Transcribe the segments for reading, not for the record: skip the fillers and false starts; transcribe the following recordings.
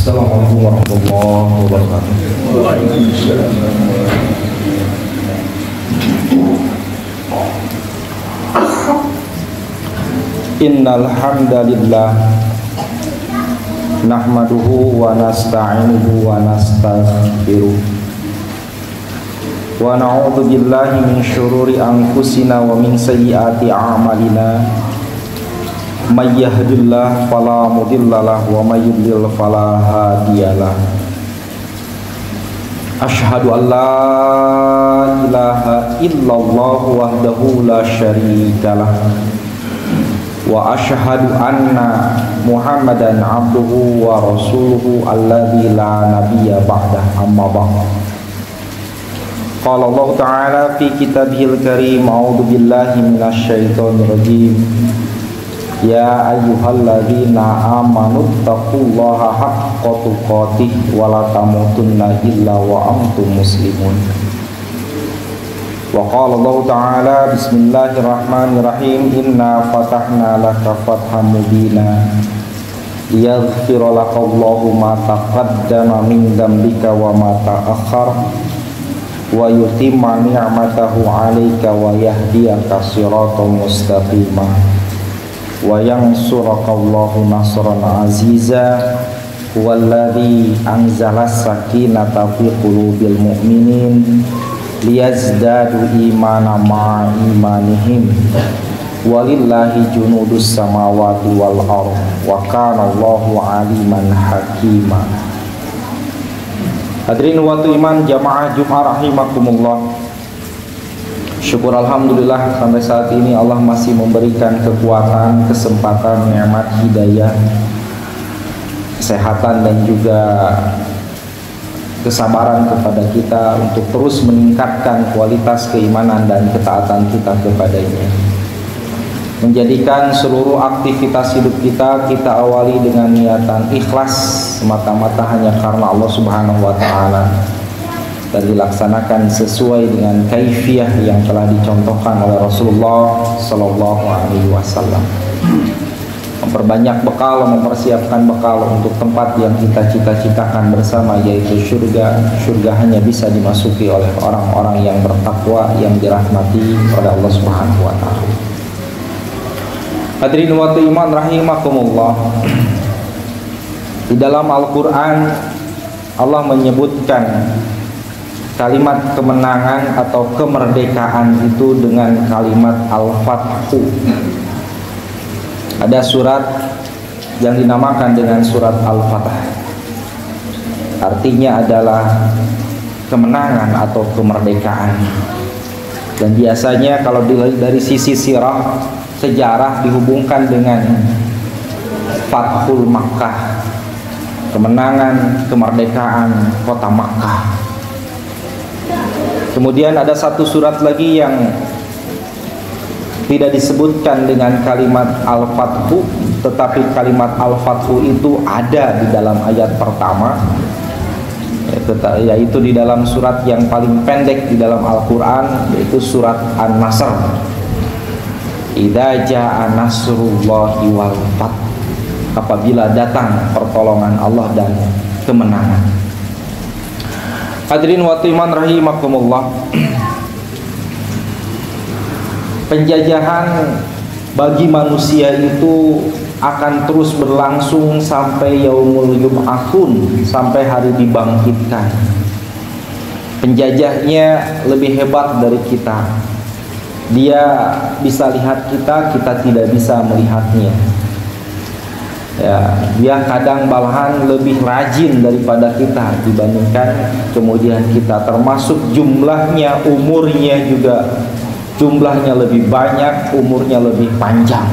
Assalamualaikum warahmatullahi wabarakatuh. Innal hamdalillah nahmaduhu wa nasta'inuhu wa nastaghfiruh wa na'udzu billahi min syururi anfusina wa min sayyiati a'malina. May yahdihillahu fala mudhillalah wa may yudlil fala hadiyalah. Asyhadu an la ilaha illallah wahdahu la syarikalah wa asyhadu anna Muhammadan abduhu wa rasuluhu alladzi la nabiyya ba'dah, amma ba'd. Qala Allah ta'ala fi kitabihil karim, a'udzu billahi minasy syaithanir rajim. Ya ayyuhalladzina amanu taqullaha haqqa tuqatih wa la tamutunna illa wa antum muslimun. Wa qala Allah ta'ala bismillahirrahmanirrahim, inna fatahna laka fathan mubina liyaghfira laka Allahu ma taqaddama min dzambika wa ma ta'akhkhar wa yutimma ni'matahu 'alaika wa yahdiyaka siratan mustaqima wa yansuraka nasran aziza walladzi anzala sakinata fi qulubil mu'minin liyazdadu imana ma'a imanihim walillahi junudus samawati wal ardh wa kana Allahu aliman hakima. Hadirin waktu iman jamaah Jumat rahimakumullah. Syukur alhamdulillah sampai saat ini Allah masih memberikan kekuatan, kesempatan, nikmat hidayah, kesehatan dan juga kesabaran kepada kita untuk terus meningkatkan kualitas keimanan dan ketaatan kita kepadanya. Menjadikan seluruh aktivitas hidup kita awali dengan niatan ikhlas semata-mata hanya karena Allah Subhanahu wa taala, dan dilaksanakan sesuai dengan kaifiyah yang telah dicontohkan oleh Rasulullah sallallahu alaihi wasallam. Memperbanyak bekal, mempersiapkan bekal untuk tempat yang kita cita-citakan bersama, yaitu surga. Surga hanya bisa dimasuki oleh orang-orang yang bertakwa, yang dirahmati oleh Allah Subhanahu wa taala. Hadirin wa iman rahimakumullah. Di dalam Al-Qur'an Allah menyebutkan kalimat kemenangan atau kemerdekaan itu dengan kalimat Al-Fathu. Ada surat yang dinamakan dengan surat Al-Fatah. Artinya adalah kemenangan atau kemerdekaan. Dan biasanya kalau dari sisi sirah, sejarah dihubungkan dengan Fathul Makkah, kemenangan, kemerdekaan kota Makkah. Kemudian ada satu surat lagi yang tidak disebutkan dengan kalimat Al-Fathu, tetapi kalimat Al-Fathu itu ada di dalam ayat pertama, yaitu di dalam surat yang paling pendek di dalam Al-Quran, yaitu surat An-Nasr. Idza jaa nasrullahi wal fath, apabila datang pertolongan Allah dan kemenangan. Hadirin wa iman rahimakumullah. Penjajahan bagi manusia itu akan terus berlangsung sampai yaumul yub'atsun, sampai hari dibangkitkan. Penjajahnya lebih hebat dari kita. Dia bisa lihat kita, kita tidak bisa melihatnya. Ya, dia kadang malahan lebih rajin daripada kita dibandingkan kemudian kita, termasuk jumlahnya, umurnya juga jumlahnya lebih banyak, umurnya lebih panjang.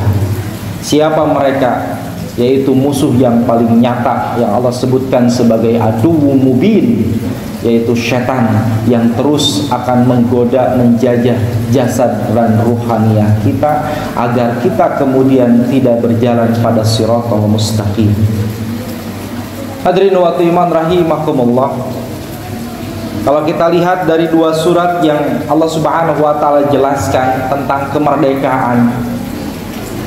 Siapa mereka? Yaitu musuh yang paling nyata yang Allah sebutkan sebagai aduwwu mubin, yaitu setan yang terus akan menggoda, menjajah jasad dan ruhaniyah kita agar kita kemudian tidak berjalan pada siratal mustaqim. Hadirin wa iman rahimakumullah. Kalau kita lihat dari dua surat yang Allah Subhanahu wa taala jelaskan tentang kemerdekaan,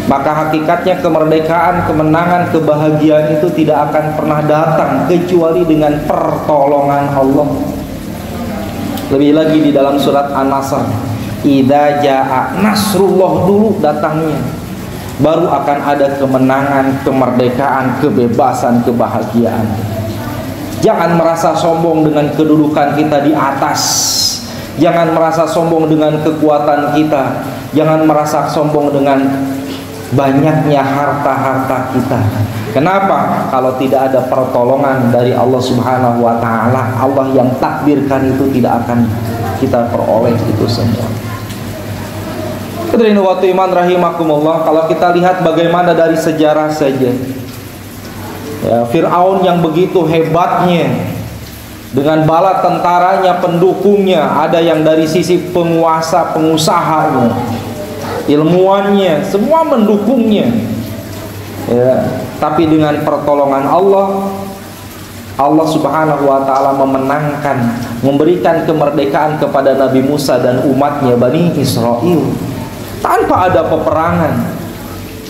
maka hakikatnya kemerdekaan, kemenangan, kebahagiaan itu tidak akan pernah datang kecuali dengan pertolongan Allah. Lebih lagi di dalam surat An-Nasr, idza jaa nasrullah, dulu datangnya, baru akan ada kemenangan, kemerdekaan, kebebasan, kebahagiaan. Jangan merasa sombong dengan kedudukan kita di atas. Jangan merasa sombong dengan kekuatan kita. Jangan merasa sombong dengan banyaknya harta-harta kita. Kenapa? Kalau tidak ada pertolongan dari Allah Subhanahu wa taala, Allah yang takdirkan itu tidak akan kita peroleh itu semua. Hadirin wa iman rahimakumullah, kalau kita lihat bagaimana dari sejarah saja, ya, Fir'aun yang begitu hebatnya, dengan bala tentaranya, pendukungnya, ada yang dari sisi penguasa, pengusahanya, ilmuannya, semua mendukungnya, ya. Tapi dengan pertolongan Allah, Allah Subhanahu wa ta'ala memenangkan, memberikan kemerdekaan kepada Nabi Musa dan umatnya Bani Israel tanpa ada peperangan.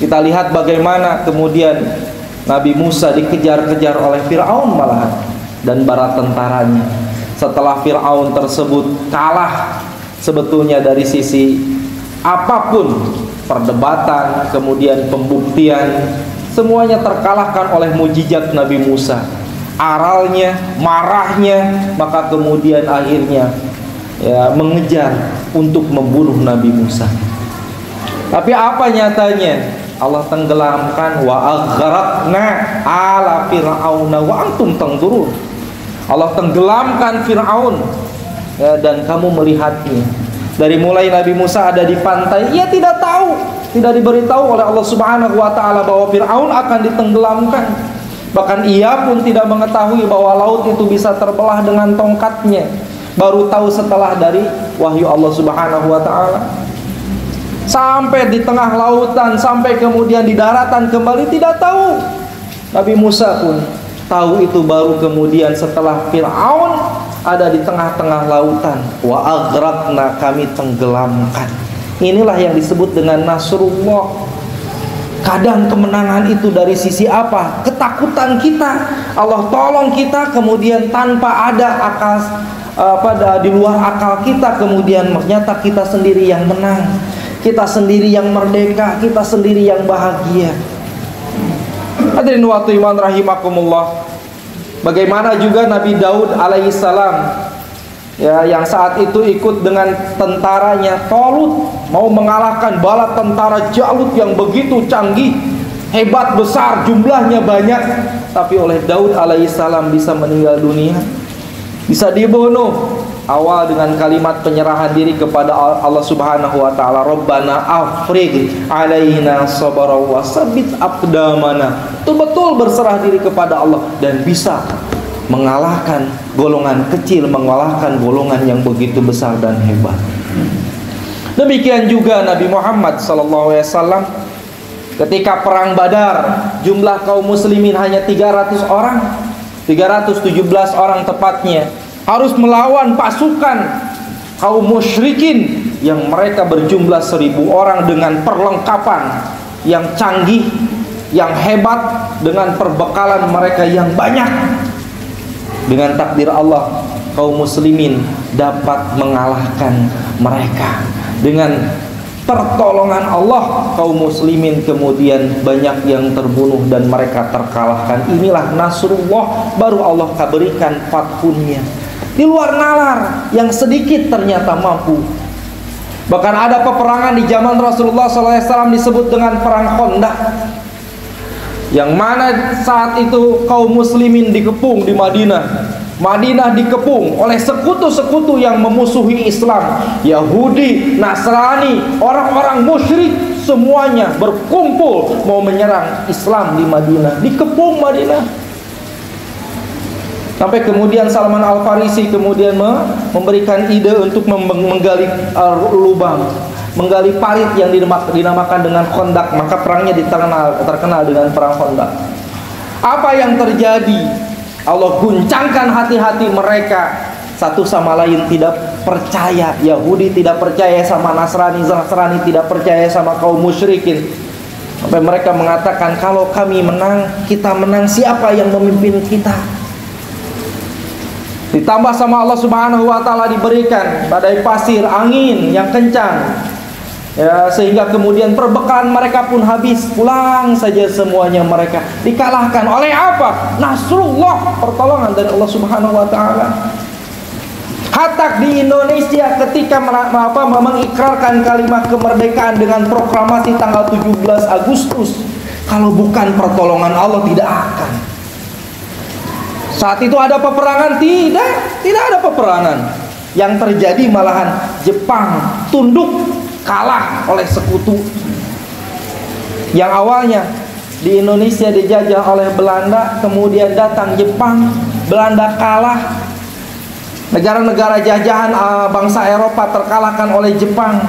Kita lihat bagaimana kemudian Nabi Musa dikejar-kejar oleh Fir'aun malahan dan bala tentaranya. Setelah Fir'aun tersebut kalah sebetulnya dari sisi apapun, perdebatan, kemudian pembuktian, semuanya terkalahkan oleh mujizat Nabi Musa. Aralnya, marahnya, maka kemudian akhirnya ya mengejar untuk membunuh Nabi Musa. Tapi apa nyatanya? Allah tenggelamkan, wa aghraqna ala fir'auna wa antum tanzurun. Allah tenggelamkan Fir'aun, ya, dan kamu melihatnya. Dari mulai Nabi Musa ada di pantai, ia tidak tahu, tidak diberitahu oleh Allah Subhanahu wa ta'ala bahwa Fir'aun akan ditenggelamkan. Bahkan ia pun tidak mengetahui bahwa laut itu bisa terbelah dengan tongkatnya. Baru tahu setelah dari wahyu Allah Subhanahu wa ta'ala. Sampai di tengah lautan, sampai kemudian di daratan kembali tidak tahu. Nabi Musa pun tahu itu baru kemudian setelah Fir'aun ada di tengah-tengah lautan. Wa aghraqna, kami tenggelamkan. Inilah yang disebut dengan Nasrullah. Kadang kemenangan itu dari sisi apa? Ketakutan kita. Allah tolong kita, kemudian tanpa ada akal, di luar akal kita, kemudian ternyata kita sendiri yang menang, kita sendiri yang merdeka, kita sendiri yang bahagia. Hadirin wa iman rahimakumullah. Bagaimana juga Nabi Daud alaihissalam, ya, yang saat itu ikut dengan tentaranya Talut, mau mengalahkan bala tentara Jalut yang begitu canggih, hebat, besar, jumlahnya banyak, tapi oleh Daud alaihissalam bisa meninggal dunia, bisa dibunuh. Awal dengan kalimat penyerahan diri kepada Allah Subhanahu wa ta'ala, Rabbana afrigh alaina sabra wa sabbit aqdamana. Betul-betul berserah diri kepada Allah dan bisa mengalahkan golongan kecil, mengalahkan golongan yang begitu besar dan hebat. Demikian juga Nabi Muhammad SAW ketika perang Badar, jumlah kaum muslimin hanya 300 orang, 317 orang tepatnya, harus melawan pasukan kaum musyrikin yang mereka berjumlah 1000 orang dengan perlengkapan yang canggih, yang hebat, dengan perbekalan mereka yang banyak. Dengan takdir Allah, kaum muslimin dapat mengalahkan mereka. Dengan pertolongan Allah, kaum muslimin kemudian banyak yang terbunuh dan mereka terkalahkan. Inilah Nasrullah, baru Allah berikan fathunya. Di luar nalar yang sedikit ternyata mampu. Bahkan ada peperangan di zaman Rasulullah SAW disebut dengan perang Khandaq, yang mana saat itu kaum muslimin dikepung di Madinah. Madinah dikepung oleh sekutu-sekutu yang memusuhi Islam, Yahudi, Nasrani, orang-orang musyrik, semuanya berkumpul mau menyerang Islam di Madinah. Dikepung Madinah. Sampai kemudian Salman Al-Farisi kemudian memberikan ide untuk menggali lubang, menggali parit yang dinamakan dengan Khandaq. Maka perangnya terkenal dengan perang Khandaq. Apa yang terjadi? Allah guncangkan hati-hati mereka, satu sama lain tidak percaya. Yahudi tidak percaya sama Nasrani, Nasrani tidak percaya sama kaum musyrikin. Sampai mereka mengatakan, kalau kami menang, kita menang, siapa yang memimpin kita? Ditambah sama Allah Subhanahu wa ta'ala diberikan badai pasir, angin yang kencang, ya, sehingga kemudian perbekalan mereka pun habis. Pulang saja semuanya mereka. Dikalahkan oleh apa? Nasrullah, pertolongan dari Allah Subhanahu wa ta'ala. Hatta di Indonesia ketika mengikrarkan kalimat kemerdekaan dengan proklamasi tanggal 17 Agustus, kalau bukan pertolongan Allah tidak akan. Saat itu ada peperangan? Tidak ada peperangan. Yang terjadi malahan Jepang tunduk, kalah oleh sekutu. Yang awalnya di Indonesia dijajah oleh Belanda, kemudian datang Jepang, Belanda kalah. Negara-negara jajahan bangsa Eropa terkalahkan oleh Jepang.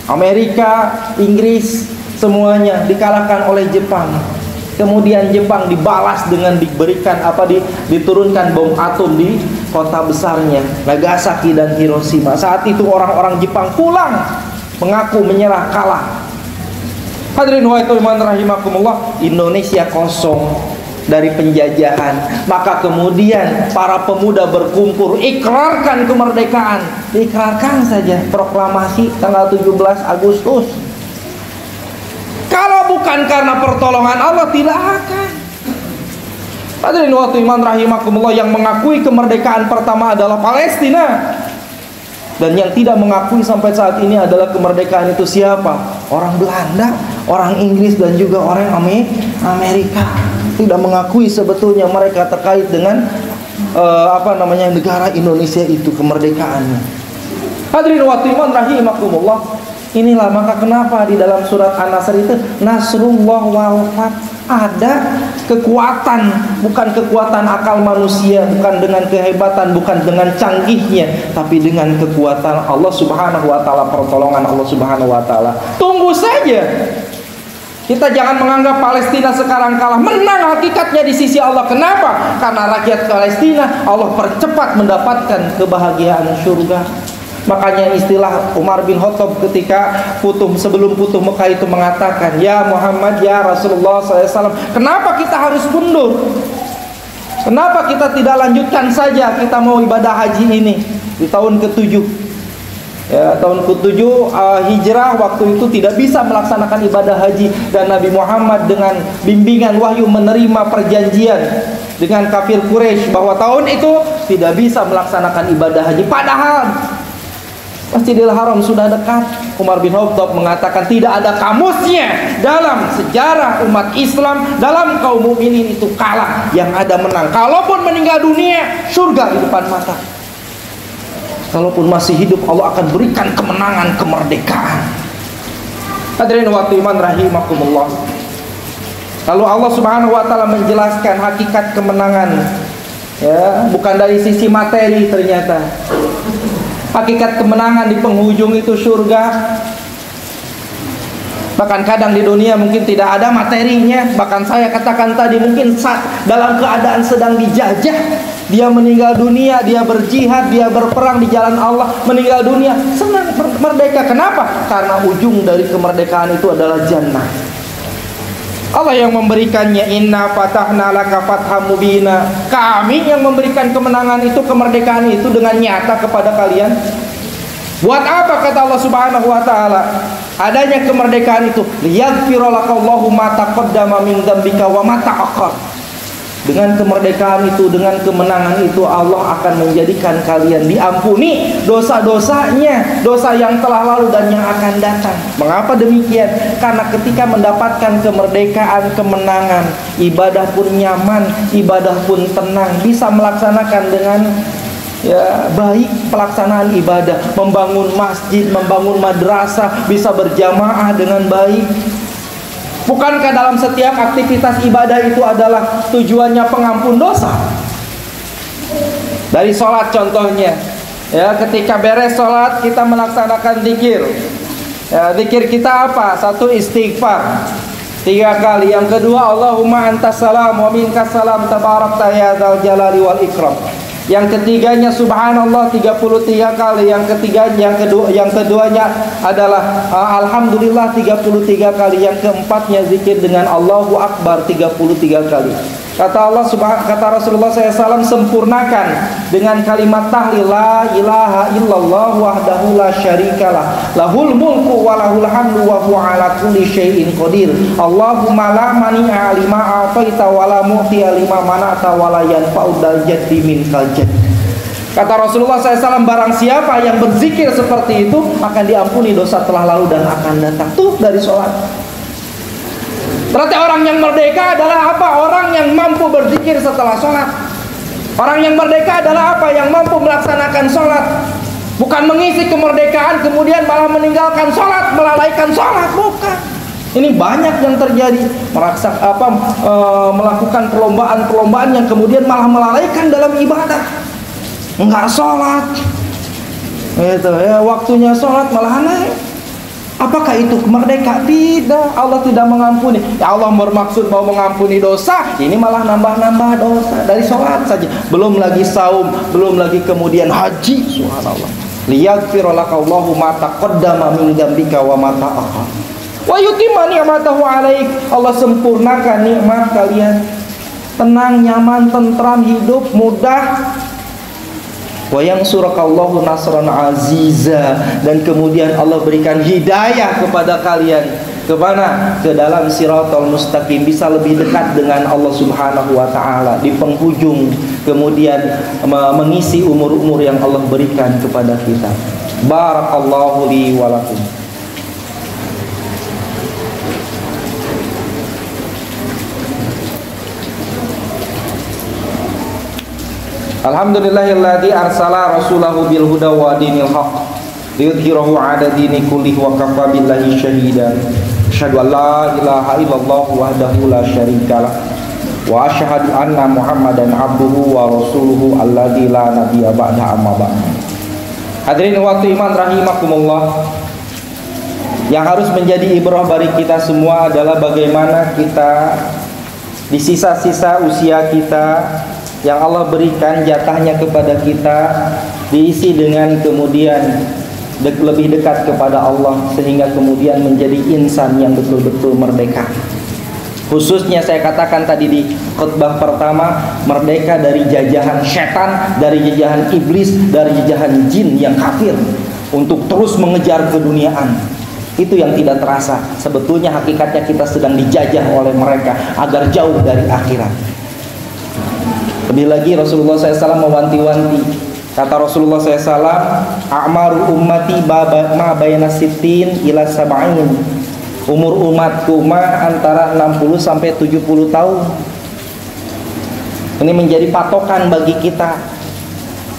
Amerika, Inggris, semuanya dikalahkan oleh Jepang. Kemudian Jepang dibalas dengan diberikan diturunkan bom atom di kota besarnya Nagasaki dan Hiroshima. Saat itu orang-orang Jepang pulang mengaku menyerah, kalah. Hadirin wa rahimakumullah, Indonesia kosong dari penjajahan. Maka kemudian para pemuda berkumpul, ikrarkan kemerdekaan. Diikrarkan saja proklamasi tanggal 17 Agustus. Kalau bukan karena pertolongan Allah, tidak akan. Hadirin wa rahimakumullah, yang mengakui kemerdekaan pertama adalah Palestina. Dan yang tidak mengakui sampai saat ini adalah kemerdekaan itu siapa? Orang Belanda, orang Inggris, dan juga orang Amerika. Tidak mengakui sebetulnya mereka terkait dengan negara Indonesia itu, kemerdekaannya. Hadirin wa rahimakumullah, inilah maka kenapa di dalam surat An-Nasr itu Nasrullah wal Fath, ada kekuatan, bukan kekuatan akal manusia, bukan dengan kehebatan, bukan dengan canggihnya, tapi dengan kekuatan Allah Subhanahu wa ta'ala, pertolongan Allah Subhanahu wa ta'ala. Tunggu saja. Kita jangan menganggap Palestina sekarang kalah. Menang hakikatnya di sisi Allah. Kenapa? Karena rakyat Palestina Allah percepat mendapatkan kebahagiaan surga. Makanya istilah Umar bin Khattab ketika sebelum Futuh Mekah itu mengatakan, ya Muhammad, ya Rasulullah SAW, kenapa kita harus mundur? Kenapa kita tidak lanjutkan saja, kita mau ibadah haji ini di tahun ke-7? Ya, tahun ke-7 hijrah, waktu itu tidak bisa melaksanakan ibadah haji. Dan Nabi Muhammad dengan bimbingan wahyu menerima perjanjian dengan kafir Quraisy bahwa tahun itu tidak bisa melaksanakan ibadah haji. Padahal Masjidil Haram sudah dekat. Umar bin Khattab mengatakan tidak ada kamusnya dalam sejarah umat Islam, dalam kaum mukminin itu kalah, yang ada menang. Kalaupun meninggal dunia, surga di depan mata. Kalaupun masih hidup, Allah akan berikan kemenangan, kemerdekaan. Hadirin wa iman rahimakumullah. Lalu Allah Subhanahu wa ta'ala menjelaskan hakikat kemenangan, ya, bukan dari sisi materi ternyata. Hakikat kemenangan di penghujung itu surga. Bahkan kadang di dunia mungkin tidak ada materinya. Bahkan saya katakan tadi, mungkin dalam keadaan sedang dijajah, dia meninggal dunia, dia berjihad, dia berperang di jalan Allah, meninggal dunia, senang, merdeka. Kenapa? Karena ujung dari kemerdekaan itu adalah jannah. Allah yang memberikannya. Inna fatahna laka fatham mubina. Kami yang memberikan kemenangan itu, kemerdekaan itu dengan nyata kepada kalian. Buat apa kata Allah Subhanahu wa ta'ala? Adanya kemerdekaan itu liyaghfira lakallahu ma taqaddama min dzambika wa ma ta'akhkhar. Dengan kemerdekaan itu, dengan kemenangan itu, Allah akan menjadikan kalian diampuni dosa-dosanya, dosa yang telah lalu dan yang akan datang. Mengapa demikian? Karena ketika mendapatkan kemerdekaan, kemenangan, ibadah pun nyaman, ibadah pun tenang, bisa melaksanakan dengan baik pelaksanaan ibadah, membangun masjid, membangun madrasah, bisa berjamaah dengan baik. Bukankah dalam setiap aktivitas ibadah itu adalah tujuannya pengampun dosa? Dari sholat contohnya, ya, ketika beres sholat kita melaksanakan zikir. Ya, zikir kita apa? Satu, istighfar 3 kali. Yang kedua, Allahumma antas salam wa minkas salam tabarakta ya dzal jalali wal ikram. Yang ketiganya subhanallah 33 kali. Yang keduanya adalah alhamdulillah 33 kali. Yang keempatnya zikir dengan Allahu Akbar 33 kali. Kata Rasulullah SAW, sempurnakan dengan kalimat tahlil la ilaha illallah wahdahu la syarikalah lahul mulku wa lahul hamdu wa huwa ala kulli syai'in qadir. Allahumma la mani'a lima a'taita wa la mu'tiya lima mana'ta wa la yanfa'u dzal jaddi minkal jadd. Kata Rasulullah SAW, barang siapa yang berzikir seperti itu akan diampuni dosa telah lalu dan akan datang. Tuh dari sholat. Berarti orang yang merdeka adalah apa? Orang yang mampu berzikir setelah sholat. Orang yang merdeka adalah apa? Yang mampu melaksanakan sholat. Bukan mengisi kemerdekaan kemudian malah meninggalkan sholat, melalaikan sholat. Bukan. Ini banyak yang terjadi. Melakukan perlombaan-perlombaan yang kemudian malah melalaikan dalam ibadah. Enggak sholat. Itu ya, waktunya sholat malah naik. Apakah itu merdeka? Tidak, Allah tidak mengampuni. Ya Allah bermaksud mau mengampuni dosa, ini malah nambah-nambah dosa dari sholat saja. Belum lagi saum, belum lagi kemudian haji. Subhanallah. Liyaghfira lakallahu ma taqaddama min dzambika wa ma ta'akhkhar. Wa yutimma ni'matahu 'alaik. Allah sempurnakan nikmat kalian. Tenang, nyaman, tentram, hidup mudah. Wa yansurakallahu nasran aziza, dan kemudian Allah berikan hidayah kepada kalian kemana? Ke dalam siratal mustaqim, bisa lebih dekat dengan Allah Subhanahu wa taala di penghujung, kemudian mengisi umur-umur yang Allah berikan kepada kita. Barakallahu li wa lakum. Alhamdulillahilladzi arsala rasulahu bil huda wa dinil haqq liyudhhirahu 'ala dini kullih wa kafa billahi syahidan. Asyhadu an la ilaha illallah wahdahu la syarikalah wa asyhadu anna Muhammadan abduhu wa rasuluhu alladzi la nabiyya ba'da amma ba'd. Hadirin waktu iman rahimakumullah, yang harus menjadi ibrah bagi kita semua adalah bagaimana kita di sisa-sisa usia kita yang Allah berikan jatahnya kepada kita diisi dengan kemudian lebih dekat kepada Allah, sehingga kemudian menjadi insan yang betul-betul merdeka. Khususnya saya katakan tadi di khutbah pertama, merdeka dari jajahan setan, dari jajahan iblis, dari jajahan jin yang kafir untuk terus mengejar keduniaan. Itu yang tidak terasa. Sebetulnya hakikatnya kita sedang dijajah oleh mereka agar jauh dari akhirat. Lebih lagi Rasulullah SAW mewanti-wanti. Kata Rasulullah SAW, a'maru ummati ma bayna sittin ila sab'in. Umur umatku antara 60 sampai 70 tahun. Ini menjadi patokan bagi kita.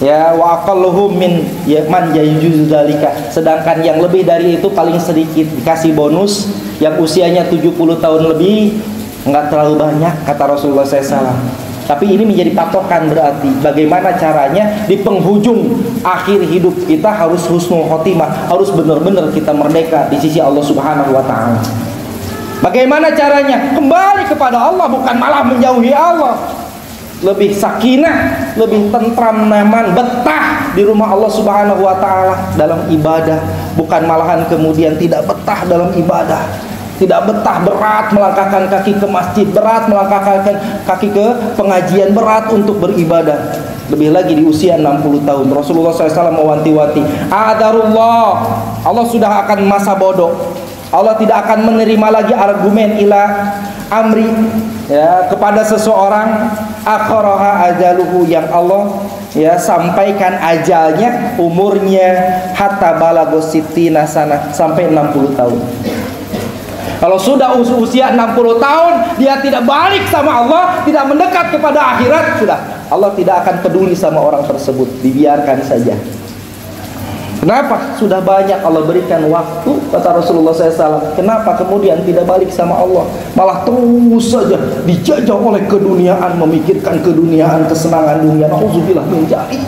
Ya, wa aqalluhum min man yajuz dzalika. Sedangkan yang lebih dari itu paling sedikit dikasih bonus. Yang usianya 70 tahun lebih enggak terlalu banyak, kata Rasulullah SAW. Tapi ini menjadi patokan, berarti bagaimana caranya di penghujung akhir hidup kita harus husnul khotimah, harus benar-benar kita merdeka di sisi Allah Subhanahu wa taala. Bagaimana caranya? Kembali kepada Allah, bukan malah menjauhi Allah. Lebih sakinah, lebih tentram, nyaman, betah di rumah Allah Subhanahu wa taala dalam ibadah, bukan malahan kemudian tidak betah dalam ibadah. Tidak betah, berat melangkahkan kaki ke masjid, berat melangkahkan kaki ke pengajian, berat untuk beribadah. Lebih lagi di usia 60 tahun. Rasulullah SAW mewanti-wanti, adarullah, Allah sudah akan masa bodoh. Allah tidak akan menerima lagi argumen ila amri, ya, kepada seseorang akharaha ajaluhu, yang Allah sampaikan ajalnya, umurnya hatta balagos sittina sana, sampai 60 tahun. Kalau sudah usia 60 tahun dia tidak balik sama Allah, tidak mendekat kepada akhirat, sudah Allah tidak akan peduli sama orang tersebut, dibiarkan saja. Kenapa? Sudah banyak Allah berikan waktu, kata Rasulullah SAW. Kenapa kemudian tidak balik sama Allah, malah terus saja dijajah oleh keduniaan, memikirkan keduniaan, kesenangan dunia. Nauzubillah min dzalik.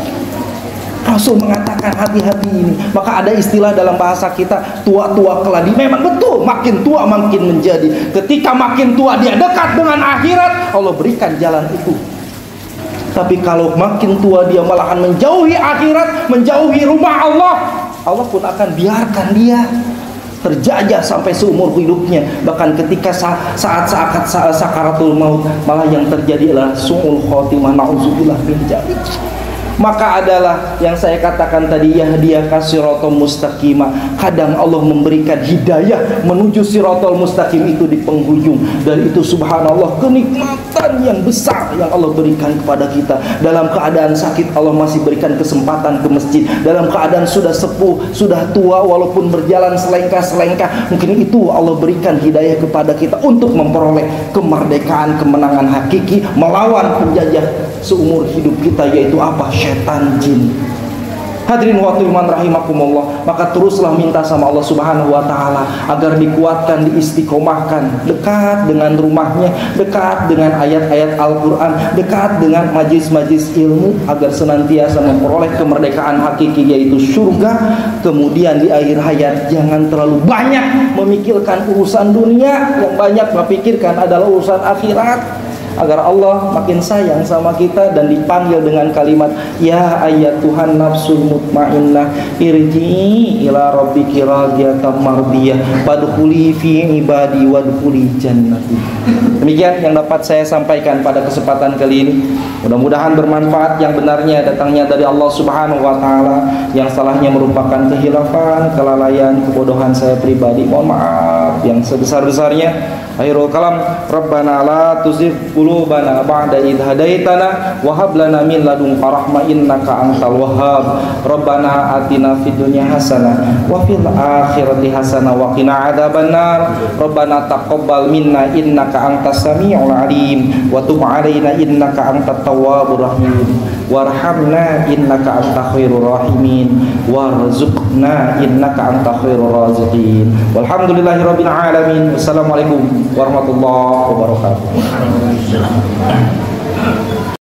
Rasul mengatakan hati-hati ini. Maka ada istilah dalam bahasa kita, tua-tua keladi. Memang betul, makin tua makin menjadi. Ketika makin tua dia dekat dengan akhirat, Allah berikan jalan itu. Tapi kalau makin tua dia malahan menjauhi akhirat, menjauhi rumah Allah, Allah pun akan biarkan dia terjajah sampai seumur hidupnya. Bahkan ketika saat sakaratul maut, malah yang terjadi adalah su'ul khotimah, na'udzubillah min dzalik. Maka adalah yang saya katakan tadi, yahdiyaka siratal mustaqimah. Kadang Allah memberikan hidayah menuju siratal mustaqim itu di penghujung. Dan itu subhanallah kenikmatan yang besar yang Allah berikan kepada kita. Dalam keadaan sakit Allah masih berikan kesempatan ke masjid. Dalam keadaan sudah sepuh, sudah tua, walaupun berjalan selengkah-selengkah, mungkin itu Allah berikan hidayah kepada kita untuk memperoleh kemerdekaan, kemenangan hakiki melawan penjajah seumur hidup kita, yaitu apa? Setan jin. Hadirin wa iman rahimakumullah, maka teruslah minta sama Allah Subhanahu wa taala agar dikuatkan, diistiqomahkan, dekat dengan rumahnya, dekat dengan ayat-ayat Al-Qur'an, dekat dengan majlis-majlis ilmu, agar senantiasa memperoleh kemerdekaan hakiki yaitu surga. Kemudian di akhir hayat jangan terlalu banyak memikirkan urusan dunia, yang banyak memikirkan adalah urusan akhirat, agar Allah makin sayang sama kita dan dipanggil dengan kalimat ya ayyatuhan nafsul mutmainnah irji'i ila rabbiki radiyatan mardiyah fadkhuli fi ibadi wadkhuli jannati. Demikian yang dapat saya sampaikan pada kesempatan kali ini. Mudah-mudahan bermanfaat. Yang benarnya datangnya dari Allah Subhanahu wa taala, yang salahnya merupakan kehilafan, kelalaian, kebodohan saya pribadi. Mohon maaf yang sebesar-besarnya. Akhirul kalam, Rabbana la tuzigh qulubana ba'da idh hadaitana wa hab lana min ladunka rahmah innaka antal wahhab. Rabbana atina fid dunya hasanah wa fil akhirati hasanah wa qina adzabannar. Rabbana taqabbal minna innaka antas samiul alim wa tub alaina innaka antat tawwabur rahim warhamna innaka antal khairur rahimin warzuqna innaka antal khairur raziqin. Walhamdulillahirabbil alamin. Wassalamualaikum warahmatullahi wabarakatuh.